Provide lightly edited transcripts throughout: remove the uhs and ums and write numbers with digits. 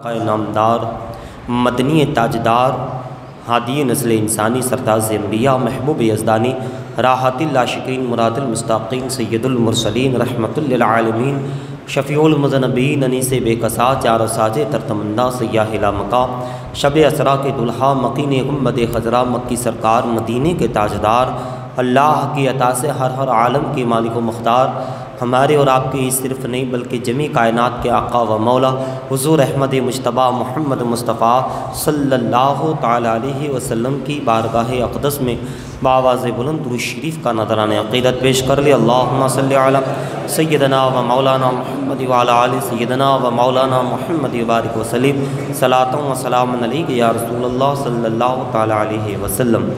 نامدار مدنی تاجدار ہادی نسل انسانی سرتاز انبیاء محبوب یزدانی راحت العاشقین مراد المستاقین سید المرسلین رحمت للعالمین شفیع المذنبین انیس بے کسا چار ساج ترتمندہ سیاہ لامکا شب اسرا کے دلہا مقین گنبد خضرا مکی سرکار مدینے کے تاجدار اللہ کی عطا سے ہر عالم کی مالک و مختار ہمارے اور آپ کے صرف نہیں بلکہ جمیع کائنات کے آقا و مولا حضور احمد مجتبیٰ محمد مصطفیٰ صلی اللہ تعالیٰ علیہ وسلم کی بارگاہ اقدس میں بآواز بلند درود شریف کا نذرانِ عقیدت پیش کر لے۔ اللہم صلی علی سیدنا و مولانا محمد وعلی آل سیدنا و مولانا محمد وبارک وسلم صلاۃ و سلام علیک یا رسول اللہ صلی اللہ تعالیٰ علیہ وسلم۔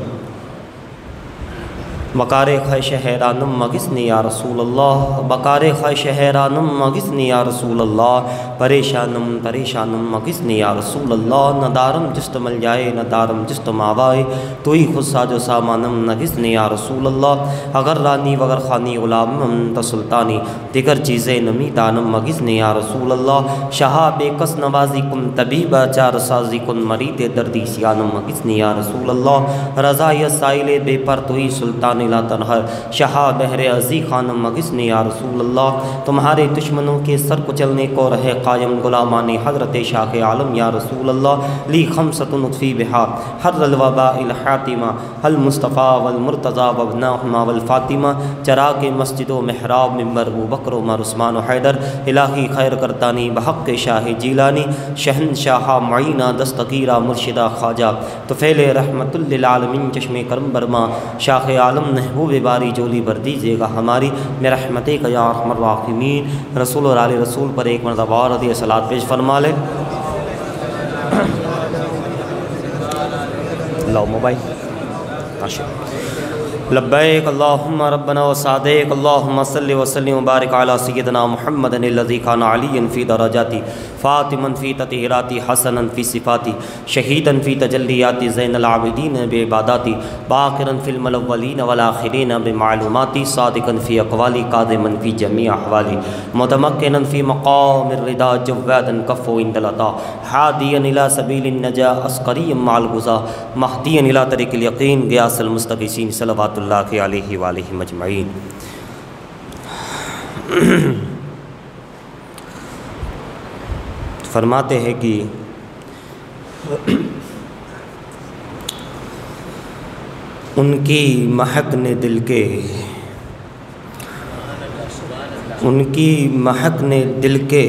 بکار خواہش حیرانم مغثنی یا رسول اللہ، بکار خواہش حیرانم مغثنی یا رسول اللہ، پریشانم مغثنی یا رسول اللہ، نہ دارم جست مل جائے نہ دارم جست ماوائے، تو ہی خود ساج و سامانم نغثنی یا رسول اللہ، اگر رانی وگر خانی غلام انت سلطانی، دیگر چیزیں نمی دانم مغثنی یا رسول اللہ، شہا بے کس نوازی کن طبیبہ چار سازی کن مرید دردی سیانم مغثنی یا رسول اللہ، رضا یا سائل بے پر تو ہی سلطان لا تنہر، شہا بحر عزی خانم مغثنی یا رسول اللہ، تمہارے دشمنوں کے سر کچلنے کو رہے قائم غلامان حضرت شاہ عالم یا رسول اللہ، لی خمسۃ نطفی بہا حر الوباء الحاتمہ المصطفیٰ والمرتضیٰ وابناہما والفاطمہ، چراغ مسجد و محراب منبر ابو بکر عمر عثمان و حیدر، الہی خیر کرتانی بحق شاہ جیلانی، شہنشاہ معینہ دستگیرہ مرشدہ خواجہ طفیل رحمت للعالمین چشم کرم برما، شاہ عالم محبوب باری جولی بھر دیجیے گا ہماری برحمتک یا ارحم الراحمین۔ رسول اور آل رسول پر ایک مرتبہ اور عدیہ صلاۃ پیش فرما لے۔ اللہ موبائل لبیک اللہم ربنا و سعدیک، اللہم صلی وسلم وبارک علی سیدنا محمد الذی کان علی فی درجاتی، فاطما فی تطہیراتی، حسنا فی صفاتی، شہیدا فی تجلیاتی، زین العابدین بعباداتی، باقرا فی الاولین والآخرین بمعلوماتی، صادقا فی اقوالی، قادما فی جمیع احوالی، متمکنا فی مقام الرضا، جوادا کفو عند العطا، حادیا الی سبیل النجاة، عسکریا مع الغزاة، مہدیا الی طریق الیقین، غیاث المستغیثین، صلوات اللہ علیہ وآلہ مجمعین۔ فرماتے ہیں کہ ان کی مہک نے دل کے، ان کی مہک نے دل کے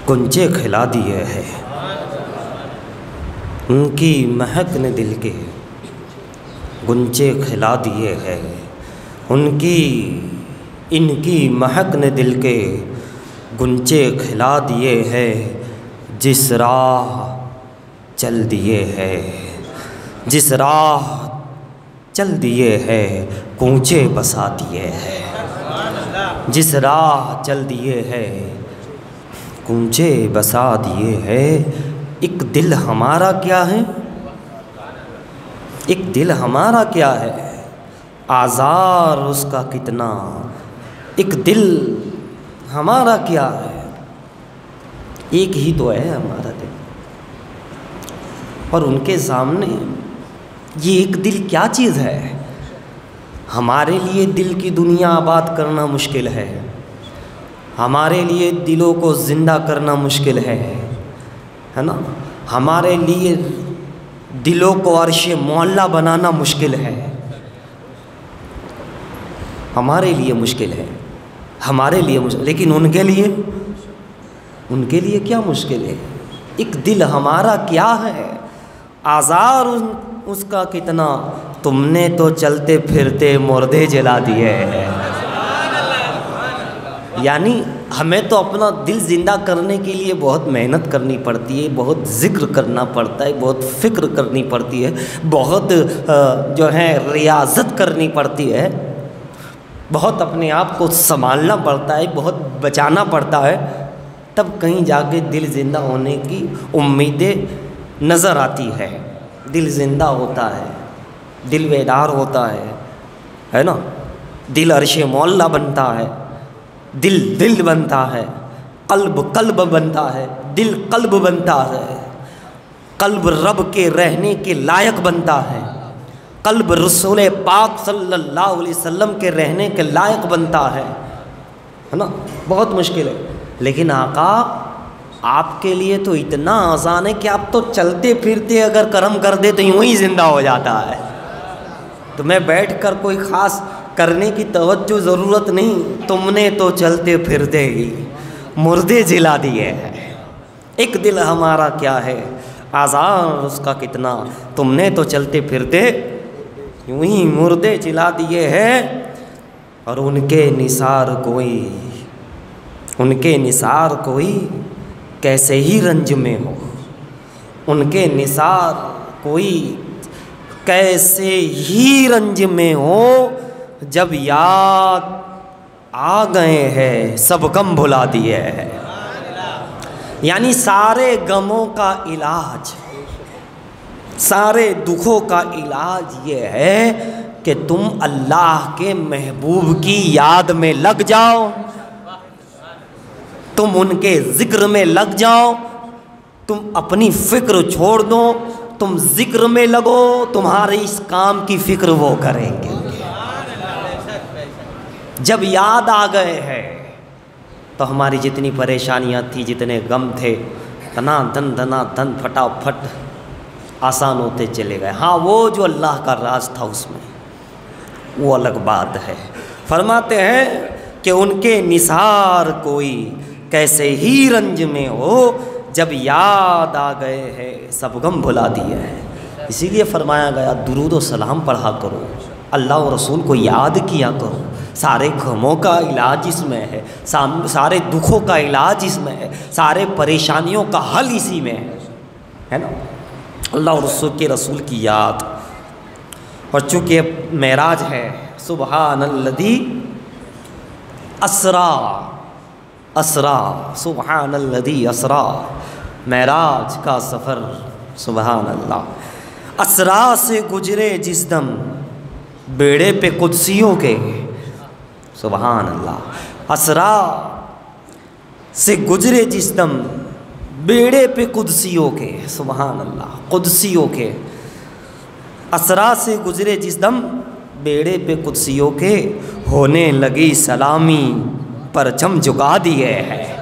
گنجے کھلا دیے ہیں، ان کی مہک نے دل کے گنجے کھلا دیے ہیں، ان کی مہک نے دل کے گنجے کھلا دیے ہیں، جس راہ چل دیے ہیں، جس راہ چل دیے ہیں کوچے بسا دیے ہیں، جس راہ چل دیے ہیں کوچے بسا دیے ہیں۔ ایک دل ہمارا کیا ہے، ایک دل ہمارا کیا ہے، آزار اس کا کتنا، ایک دل ہمارا کیا ہے، ایک ہی تو ہے ہمارا دل، اور ان کے سامنے یہ ایک دل کیا چیز ہے۔ ہمارے لیے دل کی دنیا آباد کرنا مشکل ہے، ہمارے لیے دلوں کو زندہ کرنا مشکل ہے نا، ہمارے لیے دلوں کو عرش معلیٰ بنانا مشکل ہے، ہمارے لیے مشکل ہے، ہمارے لیے مشکل، لیکن ان کے لیے کیا مشکل ہے۔ ایک دل ہمارا کیا ہے، آزار اس کا کتنا، تم نے تو چلتے پھرتے مردے جلا دیے ہیں۔ یعنی ہمیں تو اپنا دل زندہ کرنے کے لیے بہت محنت کرنی پڑتی ہے، بہت ذکر کرنا پڑتا ہے، بہت فکر کرنی پڑتی ہے، بہت جو ہے ریاضت کرنی پڑتی ہے، بہت اپنے آپ کو سنبھالنا پڑتا ہے، بہت بچانا پڑتا ہے، تب کہیں جا کے دل زندہ ہونے کی امیدیں نظر آتی ہے، دل زندہ ہوتا ہے، دل بیدار ہوتا ہے نا، دل عرش معلیٰ بنتا ہے، دل بنتا ہے، قلب بنتا ہے، دل قلب بنتا ہے، قلب رب کے رہنے کے لائق بنتا ہے، قلب رسول پاک صلی اللہ علیہ وسلم کے رہنے کے لائق بنتا ہے نا، بہت مشکل ہے۔ لیکن آقا آپ کے لیے تو اتنا آسان ہے کہ آپ تو چلتے پھرتے اگر کرم کر دے تو یوں ہی زندہ ہو جاتا ہے، تو میں بیٹھ کر کوئی خاص کرنے کی توجہ ضرورت نہیں، تم نے تو چلتے پھرتے ہی مردے جلا دیے ہیں۔ ایک دل ہمارا کیا ہے آزار اس کا کتنا، تم نے تو چلتے پھرتے یوں ہی مردے جلا دیے ہیں۔ اور ان کے نثار کوئی کیسے ہی رنج میں ہو، ان کے نثار کوئی کیسے ہی رنج میں ہو، جب یاد آ گئے ہیں سب غم بھلا دیے ہیں۔ یعنی سارے غموں کا علاج، سارے دکھوں کا علاج یہ ہے کہ تم اللہ کے محبوب کی یاد میں لگ جاؤ، تم ان کے ذکر میں لگ جاؤ، تم اپنی فکر چھوڑ دو، تم ذکر میں لگو، تمہارے اس کام کی فکر وہ کریں گے۔ جب یاد آ گئے ہیں تو ہماری جتنی پریشانیاں تھیں، جتنے غم تھے، دنا دن پھٹافٹ آسان ہوتے چلے گئے۔ ہاں وہ جو اللہ کا راز تھا اس میں وہ الگ بات ہے۔ فرماتے ہیں کہ ان کے نثار کوئی کیسے ہی رنج میں ہو، جب یاد آ گئے ہیں سب غم بھلا دیا ہے۔ اسی لیے فرمایا گیا درود و سلام پڑھا کرو، اللہ و رسول کو یاد کیا کرو، سارے غموں کا علاج اس میں ہے، سارے دکھوں کا علاج اس میں ہے، سارے پریشانیوں کا حل اسی میں ہے نا، اللہ اور رسول کی یاد۔ اور چونکہ معراج ہے، سبحان الذی اسرا، سبحان الذی اسرا، معراج کا سفر، سبحان اللہ۔ اسرا سے گزرے جس دم بیڑے پہ قدسیوں کے، سبحان اللہ۔ اسرا سے گزرے جس دم بیڑے پہ قدسیوں کے، سبحان اللہ، قدسیوں کے۔ اسرا سے گزرے جس دم بیڑے پہ قدسیوں کے، ہونے لگی سلامی پرچم جھکا دیے ہے،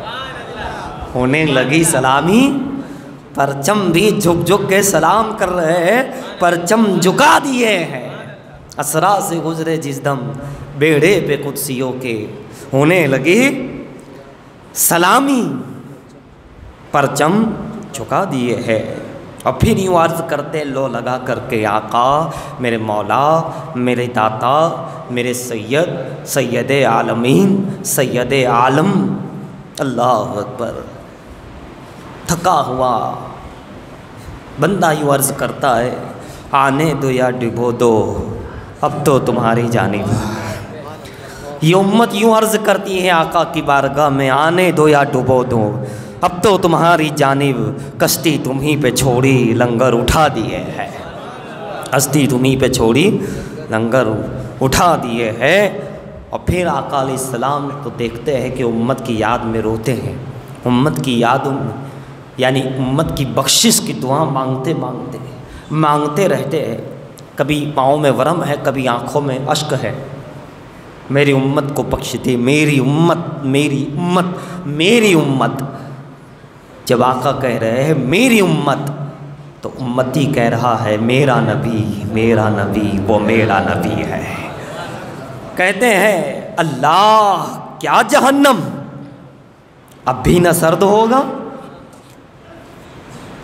ہونے لگی سلامی، پرچم بھی جھک جھک کے سلام کر رہے ہیں، پرچم جھکا دیے ہیں۔ اسرا سے گزرے جس دم بیڑے پہ قدسیوں کے، ہونے لگی سلامی، پرچم جھکا دیے ہے۔ اور پھر یوں عرض کرتے لو لگا کر کے، آقا میرے مولا، میرے داتا، میرے سید عالمین، سید عالم، اللہ اکبر۔ تھکا ہوا بندہ یوں عرض کرتا ہے، آنے دو یا ڈبو دو اب تو تمہاری جانب۔ یہ امت یوں عرض کرتی ہے آقا کی بارگاہ میں، آنے دو یا ڈبو دو اب تو تمہاری جانب، کشتی تمہیں پہ چھوڑی لنگر اٹھا دیے ہے، کشتی تمہیں پہ چھوڑی لنگر اٹھا دیے ہے۔ اور پھر آقا علیہ السلام تو دیکھتے ہیں کہ امت کی یاد میں روتے ہیں، امت کی یاد یعنی امت کی بخشش کی دعا مانگتے رہتے ہیں۔ کبھی پاؤں میں ورم ہے، کبھی آنکھوں میں اشک ہے، میری امت کو بخش دے، میری امت، میری امت، میری امت۔ جب آقا کہہ رہے ہیں میری امت تو امتی کہہ رہا ہے میرا نبی، میرا نبی، وہ میرا نبی ہے۔ کہتے ہیں اللہ کیا جہنم اب بھی نہ سرد ہوگا؟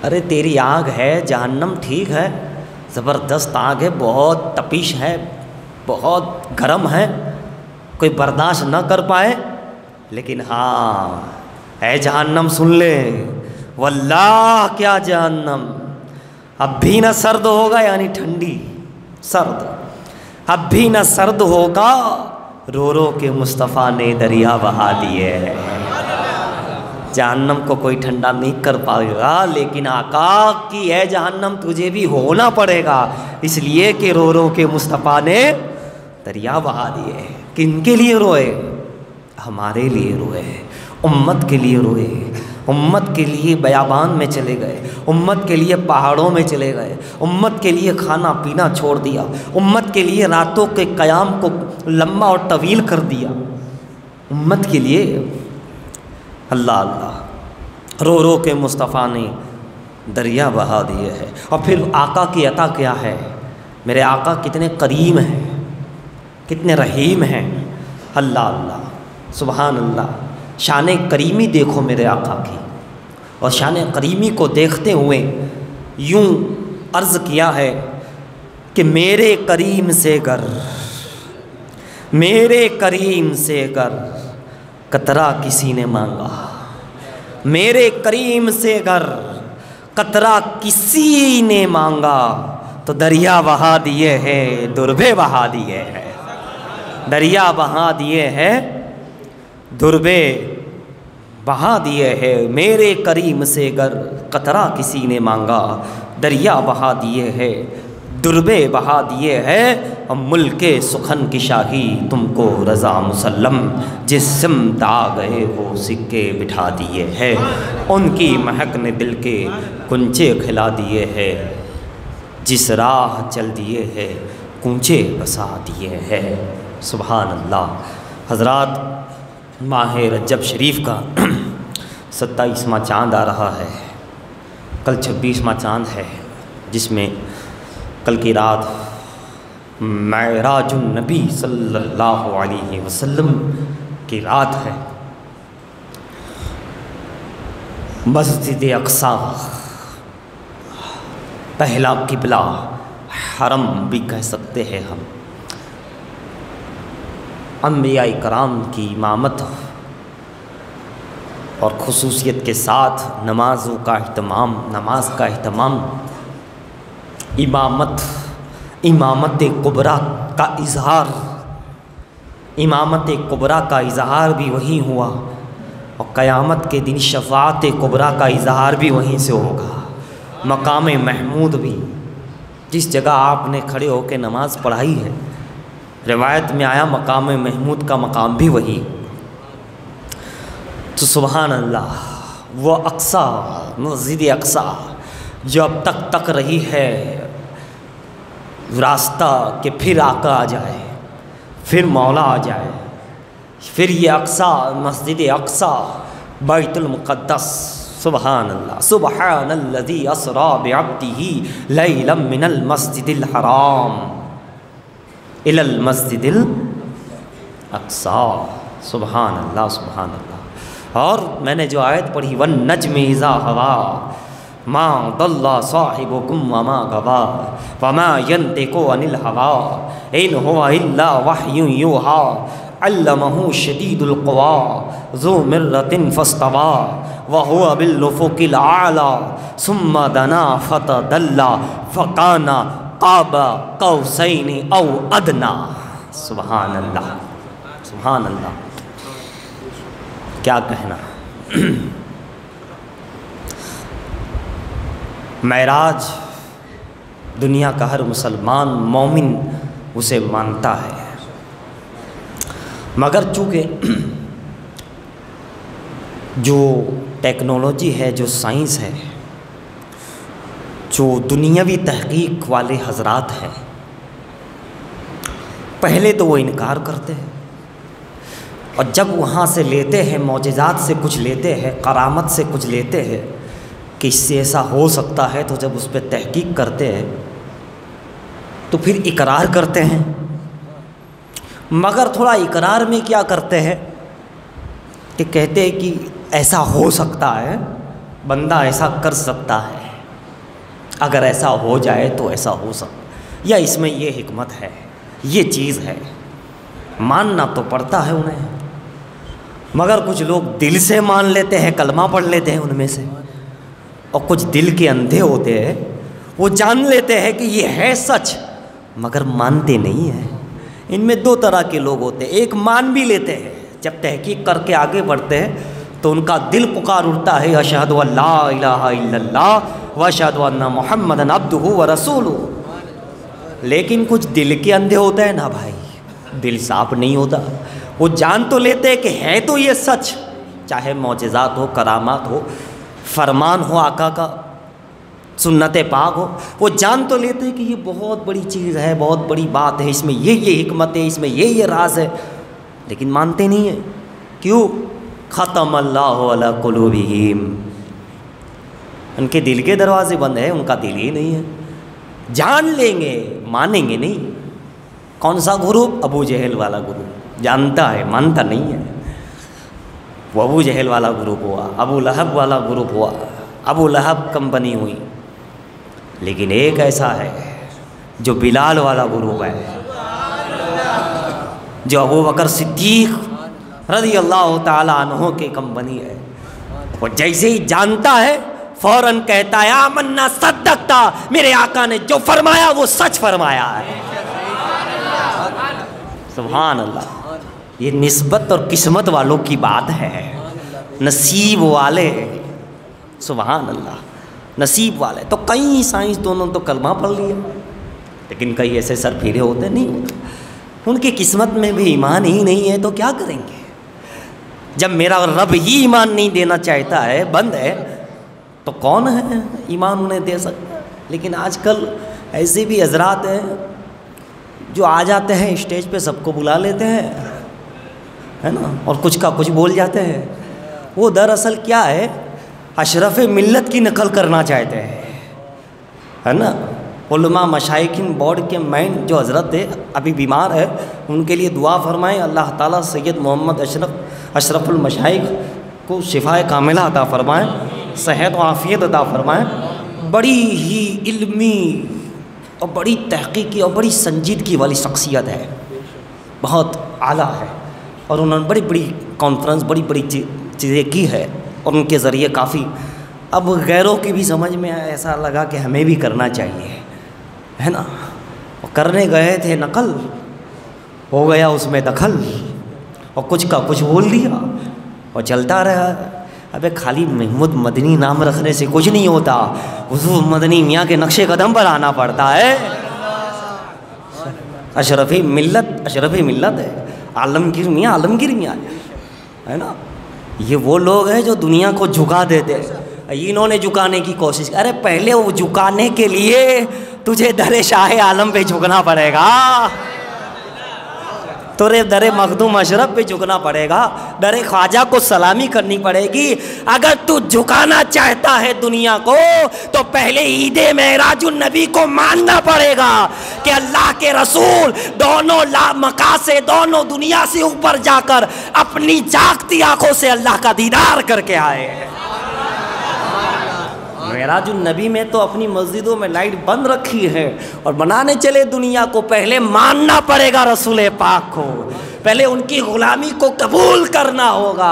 ارے تیری آگ ہے، جہنم ٹھیک ہے، زبردست آگ ہے، بہت تپش ہے، بہت گرم ہے، کوئی برداشت نہ کر پائے، لیکن ہاں اے جہنم سن لے، واللہ کیا جہنم اب بھی نہ سرد ہوگا، یعنی ٹھنڈی سرد، اب بھی نہ سرد ہوگا، رو رو کے مصطفیٰ نے دریا بہا دیے ہیں۔ جہنم کو کوئی ٹھنڈا نہیں کر پائے گا، لیکن آقا کی ہے جہنم تجھے بھی ہونا پڑے گا، اس لیے کہ رو رو کے مصطفیٰ نے دریا بہا دیے۔ کن کے لیے روئے؟ ہمارے لیے روئے، امت کے لیے روئے، امت کے لیے بیابان میں چلے گئے، امت کے لیے پہاڑوں میں چلے گئے، امت کے لیے کھانا پینا چھوڑ دیا، امت کے لیے راتوں کے قیام کو لمبا اور طویل کر دیا، امت کے لیے۔ اللہ اللہ، رو رو کے مصطفیٰ نے دریا بہا دیے ہے۔ اور پھر آقا کی عطا کیا ہے، میرے آقا کتنے کریم ہیں، کتنے رحیم ہیں۔ اللہ اللہ، سبحان اللہ، شان کریمی دیکھو میرے آقا کی۔ اور شان کریمی کو دیکھتے ہوئے یوں عرض کیا ہے کہ میرے کریم سے گر، میرے کریم سے گر قطرہ کسی نے مانگا، میرے کریم سے گر قطرہ کسی نے مانگا تو دریا بہا دیے ہیں، دربے بہا دیے ہیں، دریا بہا دیے ہیں، دربے بہا دیے ہیں۔ میرے کریم سے گر قطرہ کسی نے مانگا، دریا بہا دیے ہیں، دربے بہا دیے ہیں۔ اور ملک سخن کی شاہی تم کو رضا مسلم، جس سمت آ گئے ہو سکے بٹھا دیے ہیں۔ ان کی مہک نے دل کے کنچے کھلا دیے ہیں، جس راہ چل دیے ہیں کنچے بسا دیے ہیں۔ سبحان اللہ۔ حضرات، ماہ رجب شریف کا 27واں چاند آ رہا ہے، کل 26واں چاند ہے، جس میں کل کی رات معراج النبی صلی اللہ علیہ وسلم کی رات ہے۔ مسجد اقصی پہلا قبلہ، حرم بھی کہہ سکتے ہیں ہم، انبیاء کرام کی امامت اور خصوصیت کے ساتھ نمازوں کا اہتمام، نماز کا اہتمام، امامت کبریٰ کا اظہار، امامت کبریٰ کا اظہار بھی وہیں ہوا، اور قیامت کے دن شفاعت کبریٰ کا اظہار بھی وہیں سے ہوگا۔ مقام محمود بھی، جس جگہ آپ نے کھڑے ہو کے نماز پڑھائی ہے، روایت میں آیا مقام محمود کا مقام بھی وہی۔ تو سبحان اللہ، وہ اقصی، مسجد اقصی جو اب تک رہی ہے راستہ کہ پھر آقا آ جائے، پھر مولا آ جائے، پھر یہ اقصی، مسجد اقصی، بیت المقدس۔ سبحان اللہ، سبحان الذی اسریٰ بعبدہ لیلا من المسجد الحرام الی المسجد الاقصی۔ سبحان اللہ، سبحان اللہ۔ اور میں نے جو آیت پڑھی، والنجم اذا ہوا ما ضل صاحبکم وما غوا وما ینطق عن الہوی ان هو الا وحی یوحی علمہ شدید القوی ذو مرۃ فاستوی وهو بالافق الاعلی ثم دنا فتدلی فکان قاب قوسین او ادنی۔ سبحان اللہ، سبحان اللہ، کیا کہنا۔ معراج دنیا کا ہر مسلمان مومن اسے مانتا ہے، مگر چونکہ جو ٹیکنالوجی ہے، جو سائنس ہے، جو دنیاوی تحقیق والے حضرات ہیں، پہلے تو وہ انکار کرتے ہیں، اور جب وہاں سے لیتے ہیں، معجزات سے کچھ لیتے ہیں، کرامت سے کچھ لیتے ہیں کہ اس سے ایسا ہو سکتا ہے، تو جب اس پہ تحقیق کرتے ہیں تو پھر اقرار کرتے ہیں، مگر تھوڑا اقرار میں کیا کرتے ہیں کہ کہتے ہیں کہ ایسا ہو سکتا ہے، بندہ ایسا کر سکتا ہے، اگر ایسا ہو جائے تو ایسا ہو سکتا، یا اس میں یہ حکمت ہے، یہ چیز ہے، ماننا تو پڑتا ہے انہیں، مگر کچھ لوگ دل سے مان لیتے ہیں، کلمہ پڑھ لیتے ہیں ان میں سے، اور کچھ دل کے اندھے ہوتے ہیں، وہ جان لیتے ہیں کہ یہ ہے سچ مگر مانتے نہیں ہیں۔ ان میں دو طرح کے لوگ ہوتے ہیں، ایک مان بھی لیتے ہیں، جب تحقیق کر کے آگے بڑھتے ہیں تو ان کا دل پکار اٹھتا ہے اشہد ان لا الہ الا اللہ واشہد ان محمدا عبدہ ورسولہ، لیکن کچھ دل کے اندھے ہوتے ہیں نا بھائی، دل صاف نہیں ہوتا، وہ جان تو لیتے ہیں کہ ہے تو یہ سچ چاہے معجزات ہو، کرامات ہو، فرمان ہو آقا کا، سنت پاک ہو، وہ جان تو لیتے ہیں کہ یہ بہت بڑی چیز ہے، بہت بڑی بات ہے، اس میں یہ حکمت ہے، اس میں یہ راز ہے، لیکن مانتے نہیں ہیں۔ کیوں؟ ختم اللہ علی قلوبہم، ان کے دل کے دروازے بند ہیں، ان کا دل ہی نہیں ہے۔ جان لیں گے، مانیں گے نہیں۔ کون سا گروپ؟ ابو جہل والا گروپ، جانتا ہے مانتا نہیں ہے۔ وہ ابو جہل والا گروپ ہوا، ابو لہب والا گروپ ہوا، ابو لہب کمپنی ہوئی۔ لیکن ایک ایسا ہے جو بلال والا گروپ ہے، جو ابو بکر صدیق رضی اللہ تعالی عنہ کے کمپنی ہے۔ وہ جیسے ہی جانتا ہے فوراً کہتا ہے آمنا صدقتا، میرے آقا نے جو فرمایا وہ سچ فرمایا ہے۔ سبحان اللہ۔ یہ نسبت اور قسمت والوں کی بات ہے، نصیب والے، سبحان اللہ، نصیب والے۔ تو کئی سائنس دونوں تو کلمہ پڑھ لیا، لیکن کئی ایسے سر پھیرے ہوتے نہیں ہوتے، ان کی قسمت میں بھی ایمان ہی نہیں ہے، تو کیا کریں گے؟ جب میرا رب ہی ایمان نہیں دینا چاہتا ہے، بند ہے، تو کون ہے ایمان انہیں دے سکتا؟ لیکن آج کل ایسے بھی حضرات ہیں جو آ جاتے ہیں اسٹیج پہ، سب کو بلا لیتے ہیں، ہے نا، اور کچھ کا کچھ بول جاتے ہیں۔ وہ دراصل کیا ہے؟ اشرف ملت کی نقل کرنا چاہتے ہیں، ہے نا۔ علماء مشائخین بورڈ کے مین جو حضرت ہے، ابھی بیمار ہے، ان کے لیے دعا فرمائیں، اللہ تعالیٰ سید محمد اشرف المشائخ کو شفائے کاملہ عطا فرمائیں، صحت و عافیت عطا فرمائیں۔ بڑی ہی علمی اور بڑی تحقیقی اور بڑی سنجیدگی والی شخصیت ہے، بہت اعلیٰ ہے، اور انہوں نے بڑی بڑی کانفرنس، بڑی بڑی چیزیں کی ہے، اور ان کے ذریعے کافی اب غیروں کی بھی سمجھ میں ایسا لگا کہ ہمیں بھی کرنا چاہیے، ہے نا۔ اور کرنے گئے تھے نقل، ہو گیا اس میں دخل، اور کچھ کا کچھ بول دیا، اور چلتا رہا۔ ابے خالی محمود مدنی نام رکھنے سے کچھ نہیں ہوتا، حضور مدنی میاں کے نقش قدم پر آنا پڑتا ہے۔ اشرفی ملت ہے، عالمگیر میاں ہے نا۔ یہ وہ لوگ ہیں جو دنیا کو جھکا دیتے ہیں، انہوں نے جھکانے کی کوشش، ارے پہلے وہ جھکانے کے لیے تجھے در شاہ عالم پہ جھکنا پڑے گا، تورے در مخدوم اشرف پہ جھکنا پڑے گا، در خواجہ کو سلامی کرنی پڑے گی۔ اگر تو جھکانا چاہتا ہے دنیا کو تو پہلے عید معراج النبی کو ماننا پڑے گا کہ اللہ کے رسول دونوں مقاصد، دونوں دنیا سے اوپر جا کر اپنی جاگتی آنکھوں سے اللہ کا دیدار کر کے آئے ہیں۔ معراج النبی میں تو اپنی مسجدوں میں لائٹ بند رکھی ہے، اور بنانے چلے دنیا کو، پہلے ماننا پڑے گا رسول پاک کو، پہلے ان کی غلامی کو قبول کرنا ہوگا،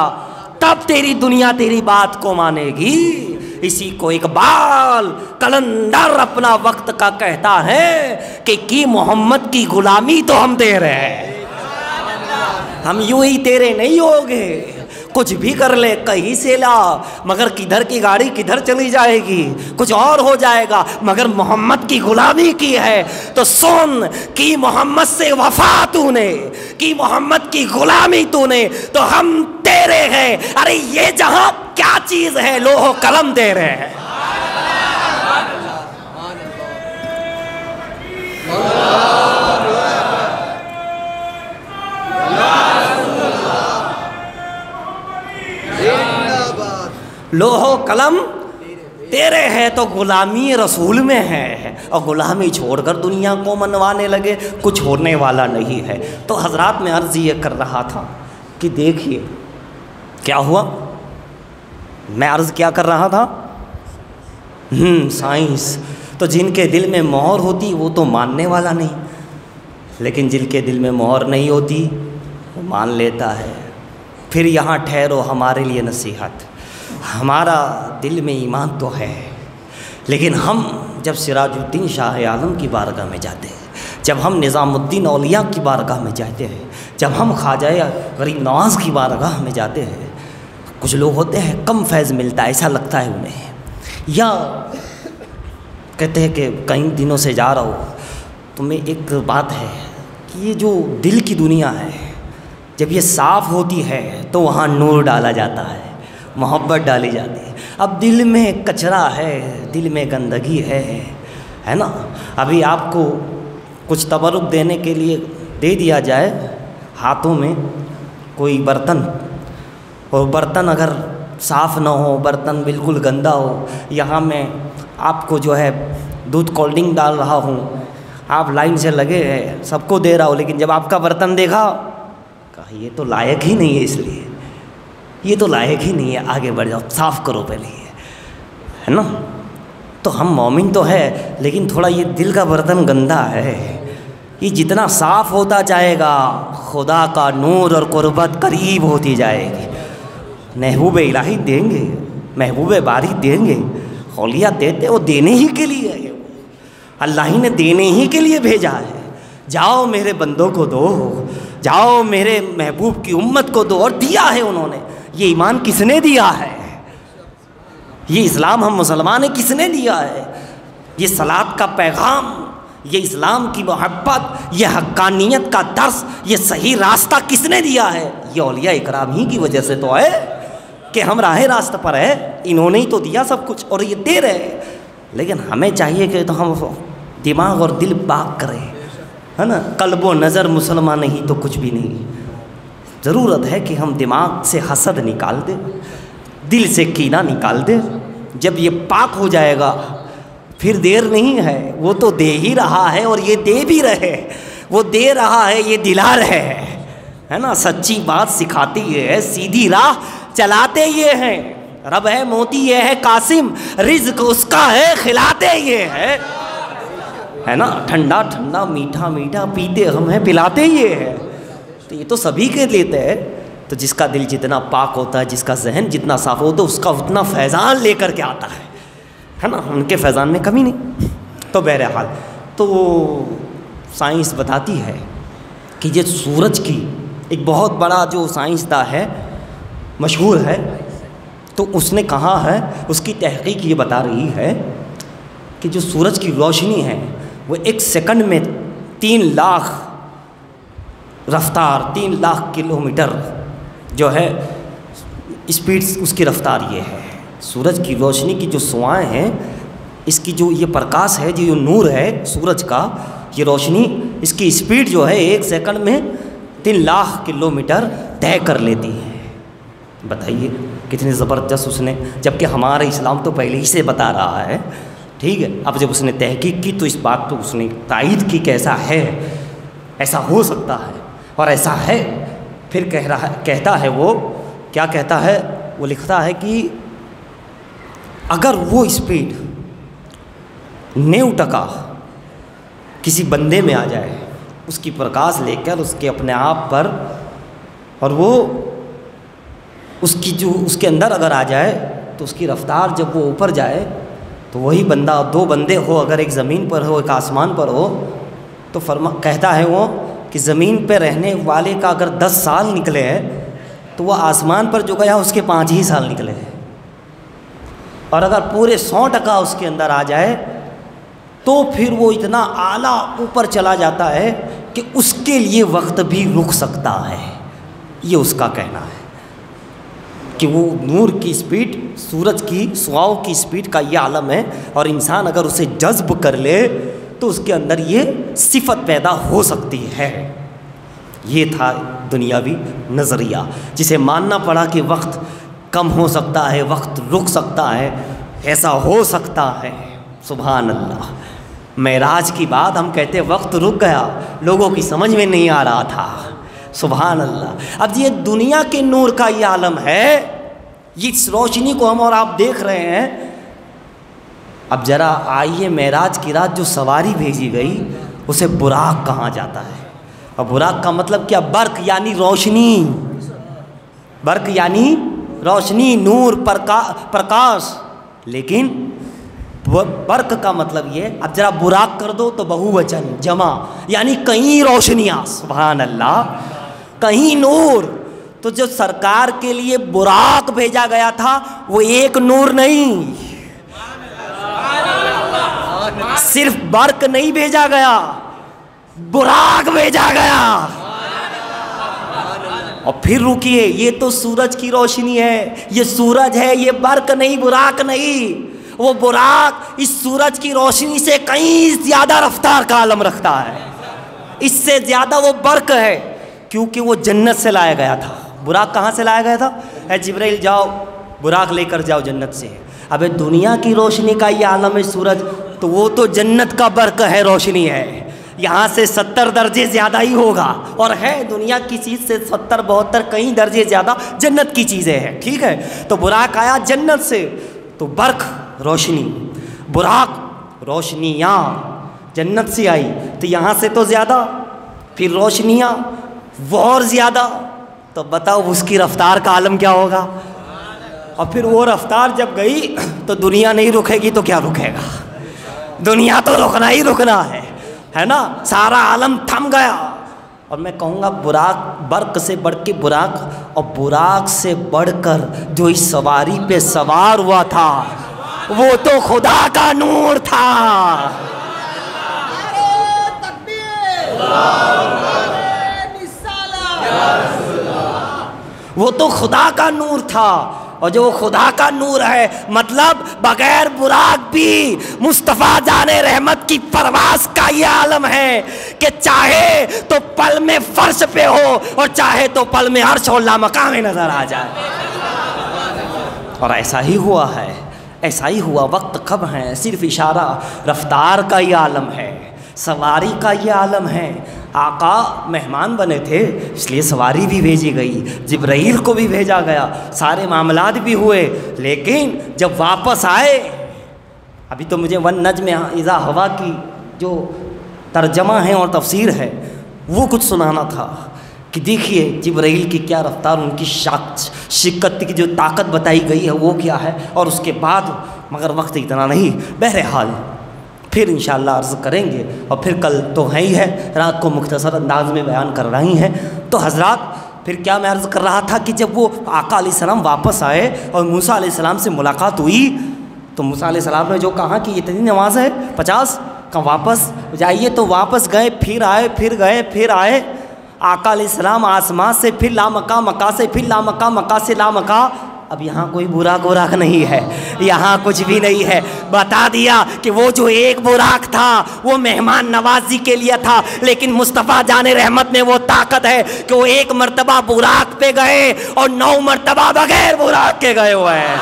تب تیری دنیا تیری بات کو مانے گی۔ اسی کو اقبال کلندر اپنا وقت کا کہتا ہے کہ کی محمد کی غلامی تو ہم دے رہے ہیں، ہم یوں ہی تیرے نہیں ہوگے، کچھ بھی کر لے کہیں سے لا، مگر کدھر کی گاڑی کدھر چلی جائے گی، کچھ اور ہو جائے گا، مگر محمد کی غلامی کی ہے تو سن، کی محمد سے وفا تو نے، کی محمد کی غلامی تو نے، تو ہم تیرے ہیں۔ ارے یہ جہاں کیا چیز ہے، لوح و قلم دے رہے ہیں۔ لوح و قلم تیرے ہے تو غلامی رسول میں ہے، اور غلامی چھوڑ کر دنیا کو منوانے لگے، کچھ ہونے والا نہیں ہے۔ تو حضرات میں عرض یہ کر رہا تھا کہ دیکھیے کیا ہوا، میں عرض کیا کر رہا تھا، سائنس تو جن کے دل میں مہر ہوتی وہ تو ماننے والا نہیں، لیکن جن کے دل میں مہر نہیں ہوتی وہ مان لیتا ہے۔ پھر یہاں ٹھہرو، ہمارے لیے نصیحت، ہمارا دل میں ایمان تو ہے، لیکن ہم جب سراج الدین شاہ عالم کی بارگاہ میں جاتے ہیں، جب ہم نظام الدین اولیاء کی بارگاہ میں جاتے ہیں، جب ہم خواجہ غریب نواز کی بارگاہ میں جاتے ہیں، کچھ لوگ ہوتے ہیں کم فیض ملتا ہے ایسا لگتا ہے انہیں، یا کہتے ہیں کہ کئی دنوں سے جا رہا ہو، تو میں ایک بات ہے کہ یہ جو دل کی دنیا ہے جب یہ صاف ہوتی ہے تو وہاں نور ڈالا جاتا ہے، محبت ڈالی جاتی ہے۔ اب دل میں کچرا ہے، دل میں گندگی ہے نا۔ ابھی آپ کو کچھ تبرک دینے کے لیے دے دیا جائے ہاتھوں میں کوئی برتن، اور برتن اگر صاف نہ ہو، برتن بالکل گندا ہو، یہاں میں آپ کو جو ہے دودھ کولڈ ڈرنک ڈال رہا ہوں، آپ لائن سے لگے ہیں، سب کو دے رہا ہوں، لیکن جب آپ کا برتن دیکھا کہا یہ تو لائق ہی نہیں ہے، اس لیے یہ تو لائق ہی نہیں ہے، آگے بڑھ جاؤ، صاف کرو پہلے یہ، ہے نا۔ تو ہم مومن تو ہے، لیکن تھوڑا یہ دل کا برتن گندا ہے۔ یہ جتنا صاف ہوتا جائے گا خدا کا نور اور قربت قریب ہوتی جائے گی۔ محبوب الہی دیں گے، محبوب باری دیں گے، اولیاء دیتے، وہ دینے ہی کے لیے ہے، اللہ ہی نے دینے ہی کے لیے بھیجا ہے۔ جاؤ میرے بندوں کو دو، جاؤ میرے محبوب کی امت کو دو، اور دیا ہے انہوں نے۔ یہ ایمان کس نے دیا ہے؟ یہ اسلام ہم مسلمان ہیں، کس نے دیا ہے؟ یہ صلاۃ کا پیغام، یہ اسلام کی محبت، یہ حقانیت کا درس، یہ صحیح راستہ کس نے دیا ہے؟ یہ اولیاء اکرام ہی کی وجہ سے تو ہے کہ ہم راہ راستہ پر ہے، انہوں نے ہی تو دیا سب کچھ، اور یہ دے رہے ہیں۔ لیکن ہمیں چاہیے کہ تو ہم دماغ اور دل پاک کریں، ہے نا۔ قلب و نظر مسلمان نہیں تو کچھ بھی نہیں۔ ضرورت ہے کہ ہم دماغ سے حسد نکال دیں، دل سے کینہ نکال دیں۔ جب یہ پاک ہو جائے گا پھر دیر نہیں ہے، وہ تو دے ہی رہا ہے، اور یہ دے بھی رہے، وہ دے رہا ہے، یہ دلا رہے ہے نا۔ سچی بات سکھاتی یہ ہے، سیدھی راہ چلاتے یہ ہیں، رب ہے موتی یہ ہے قاسم، رزق اس کا ہے کھلاتے یہ ہے نا۔ ٹھنڈا ٹھنڈا میٹھا میٹھا پیتے ہم ہیں، پلاتے یہ ہے۔ تو یہ تو سبھی کے لیتے ہیں۔ تو جس کا دل جتنا پاک ہوتا ہے، جس کا ذہن جتنا صاف ہوتا ہے، اس کا اتنا فیضان لے کر کے آتا ہے نا۔ ان کے فیضان میں کمی نہیں۔ تو بہرحال تو سائنس بتاتی ہے کہ یہ سورج کی ایک بہت بڑا جو سائنسداں ہے، مشہور ہے، تو اس نے کہا ہے، اس کی تحقیق یہ بتا رہی ہے کہ جو سورج کی روشنی ہے وہ 1 سیکنڈ میں 3 لاکھ رفتار، 3 لاکھ کلومیٹر جو ہے اسپیڈ، اس کی رفتار یہ ہے۔ سورج کی روشنی کی جو سوائیں ہیں، اس کی جو یہ پرکاش ہے، جو یہ نور ہے سورج کا، یہ روشنی، اس کی اسپیڈ جو ہے 1 سیکنڈ میں 3 لاکھ کلومیٹر طے کر لیتی ہے۔ بتائیے کتنی زبردست اس نے، جبکہ ہمارا اسلام تو پہلے ہی سے بتا رہا ہے، ٹھیک ہے۔ اب جب اس نے تحقیق کی تو اس بات کو اس نے تائید کی کہ ایسا ہے، ایسا ہو سکتا ہے اور ایسا ہے۔ پھر کہتا ہے وہ، کیا کہتا ہے؟ وہ لکھتا ہے کہ اگر وہ اسپیڈ 90% کسی بندے میں آ جائے، اس کی پرکاش لے کر اس کے اپنے آپ پر، اور وہ اس کی جو اس کے اندر اگر آ جائے تو اس کی رفتار جب وہ اوپر جائے تو وہی بندہ، 2 بندے ہو، اگر ایک زمین پر ہو ایک آسمان پر ہو، تو کہتا ہے وہ کہ زمین پہ رہنے والے کا اگر 10 سال نکلے ہیں تو وہ آسمان پر جو گیا اس کے 5 ہی سال نکلے ہیں، اور اگر پورے 100% اس کے اندر آ جائے تو پھر وہ اتنا اعلیٰ اوپر چلا جاتا ہے کہ اس کے لیے وقت بھی رک سکتا ہے۔ یہ اس کا کہنا ہے کہ وہ نور کی اسپیڈ، سورج کی سواؤں کی اسپیڈ کا یہ عالم ہے، اور انسان اگر اسے جذب کر لے تو اس کے اندر یہ صفت پیدا ہو سکتی ہے۔ یہ تھا دنیاوی نظریہ، جسے ماننا پڑا کہ وقت کم ہو سکتا ہے، وقت رک سکتا ہے، ایسا ہو سکتا ہے۔ سبحان اللہ۔ معراج کی بات ہم کہتے وقت رک گیا، لوگوں کی سمجھ میں نہیں آ رہا تھا۔ سبحان اللہ۔ اب یہ دنیا کے نور کا یہ عالم ہے، اس روشنی کو ہم اور آپ دیکھ رہے ہیں۔ اب ذرا آئیے، معراج کی رات جو سواری بھیجی گئی اسے براق کہا جاتا ہے، اور براق کا مطلب کیا؟ برق یعنی روشنی، برق یعنی روشنی، نور، پرکاش۔ لیکن برق کا مطلب یہ، اب ذرا براق کر دو تو بہو وچن، جمع، یعنی کئی روشنیاں۔ سبحان اللہ، کہیں نور۔ تو جو سرکار کے لیے براق بھیجا گیا تھا وہ ایک نور نہیں، صرف برق نہیں بھیجا گیا، براق بھیجا گیا۔ اور پھر رکیے، یہ تو سورج کی روشنی ہے، یہ سورج ہے، یہ برق نہیں، براق نہیں۔ وہ براق اس سورج کی روشنی سے کہیں زیادہ رفتار کا عالم رکھتا ہے، اس سے زیادہ وہ برق ہے، کیونکہ وہ جنت سے لایا گیا تھا۔ براق کہاں سے لایا گیا تھا؟ اے جبرائیل جاؤ براق لے کر جاؤ جنت سے۔ ابے دنیا کی روشنی کا یہ عالم ہے سورج، تو وہ تو جنت کا برق ہے، روشنی ہے، یہاں سے 70 درجے زیادہ ہی ہوگا، اور ہے دنیا کی چیز سے 70 72 کئی درجے زیادہ جنت کی چیزیں ہیں، ٹھیک ہے؟ تو براق آیا جنت سے، تو برق روشنی، براق روشنیاں جنت سے آئی، تو یہاں سے تو زیادہ، پھر روشنیاں وہ اور زیادہ، تو بتاؤ اس کی رفتار کا عالم کیا ہوگا؟ اور پھر وہ رفتار جب گئی تو دنیا نہیں رکے گی تو کیا رکے گا؟ دنیا تو رکنا ہی رکنا ہے نا؟ سارا عالم تھم گیا۔ اور میں کہوں گا براق، برق سے بڑھ کے براق، اور براق سے بڑھ کر جو اس سواری پہ سوار ہوا تھا وہ تو خدا کا نور تھا۔ وہ تو خدا کا نور تھا، اور جو خدا کا نور ہے مطلب بغیر براق بھی مصطفیٰ جان رحمت کی پرواز کا یہ عالم ہے کہ چاہے تو پل میں فرش پہ ہو اور چاہے تو پل میں عرش اور لامقام نظر آ جائے۔ اور ایسا ہی ہوا ہے، ایسا ہی ہوا۔ وقت کب ہے؟ صرف اشارہ۔ رفتار کا یہ عالم ہے، سواری کا یہ عالم ہے۔ آقا مہمان بنے تھے اس لیے سواری بھی بھیجی گئی، جبرائیل کو بھی بھیجا گیا، سارے معاملات بھی ہوئے، لیکن جب واپس آئے، ابھی تو مجھے والنجم اذا ہوا کی جو ترجمہ ہے اور تفسیر ہے وہ کچھ سنانا تھا کہ دیکھیے جبرائیل کی کیا رفتار، ان کی شکت کی جو طاقت بتائی گئی ہے وہ کیا ہے، اور اس کے بعد، مگر وقت اتنا نہیں، بہرحال پھر انشاءاللہ عرض کریں گے، اور پھر کل تو ہے ہی ہے، رات کو مختصر انداز میں بیان کر رہی ہیں۔ تو حضرات پھر کیا میں عرض کر رہا تھا کہ جب وہ آقا علیہ السلام واپس آئے اور موسیٰ علیہ السلام سے ملاقات ہوئی، تو موسیٰ علیہ السلام نے جو کہا کہ اتنی نماز ہے 50 کا واپس جائیے، تو واپس گئے، پھر آئے، پھر گئے، پھر آئے۔ آقا علیہ السلام آسمان سے پھر لامکہ، مکہ سے پھر لامکہ، مکہ سے لامکہ۔ اب یہاں کوئی براق نہیں ہے، یہاں کچھ بھی نہیں ہے۔ بتا دیا کہ وہ جو ایک براق تھا وہ مہمان نوازی کے لیے تھا، لیکن مصطفیٰ جان رحمت میں وہ طاقت ہے کہ وہ ایک مرتبہ براق پہ گئے اور 9 مرتبہ بغیر براق کے گئے ہوئے ہیں،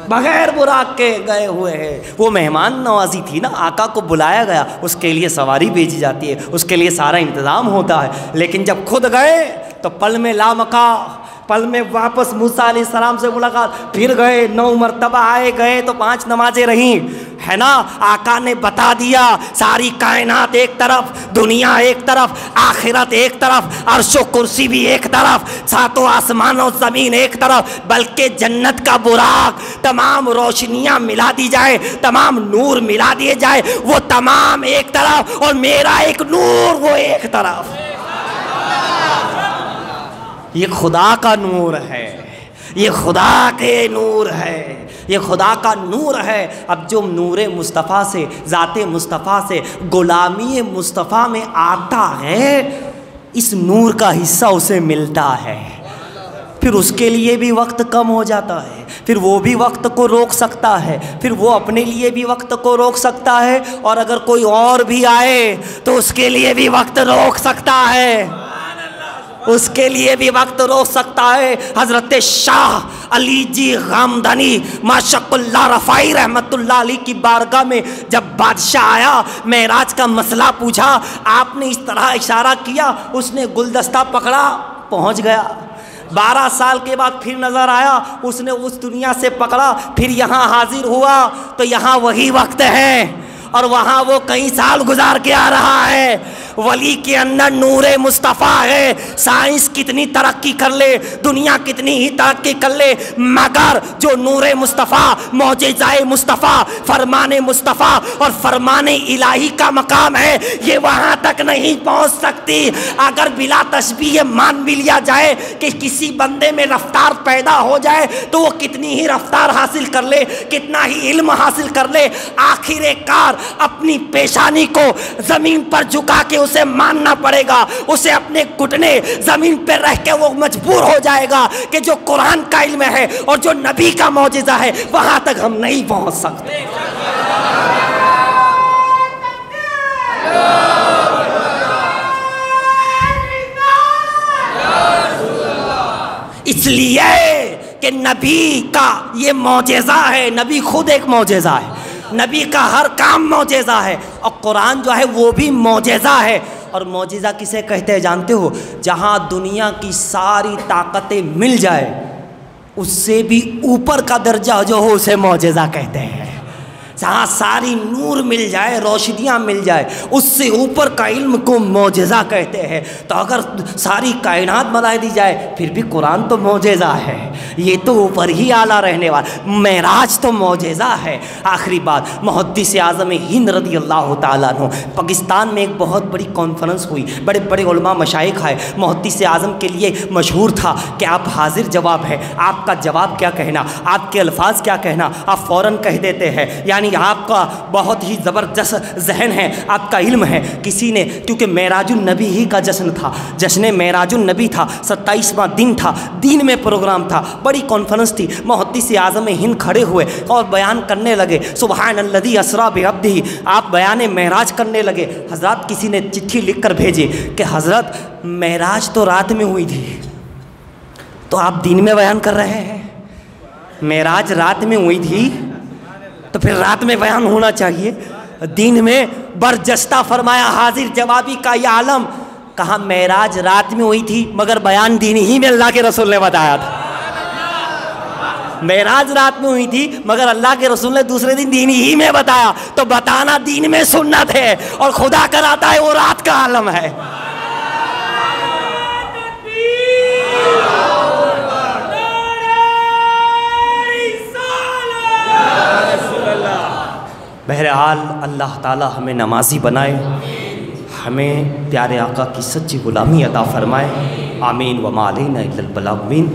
بغیر براق کے گئے ہوئے ہیں۔ وہ مہمان نوازی تھی نا، آقا کو بلایا گیا، اس کے لیے سواری بھیجی جاتی ہے، اس کے لیے سارا انتظام ہوتا ہے، لیکن جب خود گئے تو پل میں لامکہ، پل میں واپس موسیٰ علیہ السلام سے ملاقات، پھر گئے 9 مرتبہ آئے گئے تو 5 نمازیں رہیں، ہے نا؟ آقا نے بتا دیا ساری کائنات ایک طرف، دنیا ایک طرف، آخرت ایک طرف، عرش و کرسی بھی ایک طرف، 7 آسمان و زمین ایک طرف، بلکہ جنت کا براق، تمام روشنیاں ملا دی جائے، تمام نور ملا دیے جائے، وہ تمام ایک طرف، اور میرا ایک نور وہ ایک طرف۔ یہ خدا کا نور ہے، یہ خدا کے نور ہے، یہ خدا کا نور ہے۔ اب جو نور مصطفیٰ سے، ذات مصطفیٰ سے، غلامی مصطفیٰ میں آتا ہے، اس نور کا حصہ اسے ملتا ہے، پھر اس کے لیے بھی وقت کم ہو جاتا ہے، پھر وہ بھی وقت کو روک سکتا ہے، پھر وہ اپنے لیے بھی وقت کو روک سکتا ہے، اور اگر کوئی اور بھی آئے تو اس کے لیے بھی وقت روک سکتا ہے، اس کے لیے بھی وقت روک سکتا ہے۔ حضرت شاہ علی جی غامدانی ماشاء اللہ رفاعی رحمت اللہ علیہ کی بارگاہ میں جب بادشاہ آیا، معراج کا مسئلہ پوچھا، آپ نے اس طرح اشارہ کیا، اس نے گلدستہ پکڑا، پہنچ گیا۔ 12 سال کے بعد پھر نظر آیا، اس نے اس دنیا سے پکڑا، پھر یہاں حاضر ہوا تو یہاں وہی وقت ہے، اور وہاں وہ کئی سال گزار کے آ رہا ہے۔ ولی کے اندر نور مصطفیٰ ہے، سائنس کتنی ترقی کر لے، دنیا کتنی ہی ترقی کر لے، مگر جو نور مصطفیٰ، معجزہ مصطفیٰ، فرمان مصطفیٰ اور فرمان الہی کا مقام ہے، یہ وہاں تک نہیں پہنچ سکتی۔ اگر بلا تشبیہ مان بھی لیا جائے کہ کسی بندے میں رفتار پیدا ہو جائے تو وہ کتنی ہی رفتار حاصل کر لے، کتنا ہی علم حاصل کر لے، آخر کار اپنی پیشانی کو زمین پر جھکا کے اسے ماننا پڑے گا، اسے اپنے گھٹنے زمین پہ رہ کے وہ مجبور ہو جائے گا کہ جو قرآن کا علم ہے اور جو نبی کا معجزہ ہے وہاں تک ہم نہیں پہنچ سکتے۔ اس لیے کہ نبی کا یہ معجزہ ہے، نبی خود ایک معجزہ ہے، نبی کا ہر کام معجزہ ہے، اور قرآن جو ہے وہ بھی معجزہ ہے۔ اور معجزہ کسے کہتے ہیں جانتے ہو؟ جہاں دنیا کی ساری طاقتیں مل جائے اس سے بھی اوپر کا درجہ جو ہو اسے معجزہ کہتے ہیں۔ جہاں ساری نور مل جائے، روشنیاں مل جائے، اس سے اوپر کا علم کو معجزہ کہتے ہیں۔ تو اگر ساری کائنات بنا دی جائے پھر بھی قرآن تو معجزہ ہے، یہ تو اوپر ہی اعلیٰ رہنے والا، معراج تو معجزہ ہے۔ آخری بات، محدث اعظم ہند رضی اللہ تعالیٰ عنہ، پاکستان میں ایک بہت بڑی کانفرنس ہوئی، بڑے بڑے علماء مشائخ آئے، محدث اعظم کے لیے مشہور تھا کہ آپ حاضر جواب ہے، آپ کا جواب کیا کہنا، آپ کے الفاظ کیا کہنا، آپ فوراً کہہ دیتے ہیں، یعنی آپ کا بہت ہی زبردست ذہن ہے، آپ کا علم ہے۔ کسی نے، کیونکہ معراج النبی ہی کا جشن تھا، جشن معراج النبی تھا، 27واں دن تھا، دین میں پروگرام تھا، بڑی کانفرنس تھی۔ محدث اعظم ہند کھڑے ہوئے اور بیان کرنے لگے، سبحان الذی اسریٰ بعبدہ، آپ بیان معراج کرنے لگے۔ حضرات کسی نے چٹھی لکھ کر بھیجے کہ حضرت معراج تو رات میں ہوئی تھی، تو آپ دن میں بیان کر رہے ہیں؟ معراج رات میں ہوئی تھی تو پھر رات میں بیان ہونا چاہیے، دن میں برجستہ فرمایا حاضر جوابی کا یہ عالم۔ کہا معراج رات میں ہوئی تھی مگر بیان دن ہی میں اللہ کے رسول نے بتایا تھا۔ معراج رات میں ہوئی تھی مگر اللہ کے رسول نے دوسرے دن دین ہی میں بتایا، تو بتانا دین میں سنت ہے اور خدا کراتا ہے وہ رات کا عالم ہے۔ بہرحال اللہ تعالی ہمیں نمازی بنائے، ہمیں پیارے آقا کی سچی غلامی عطا فرمائے، آمین۔ وما علینا الا البلاغ المبین۔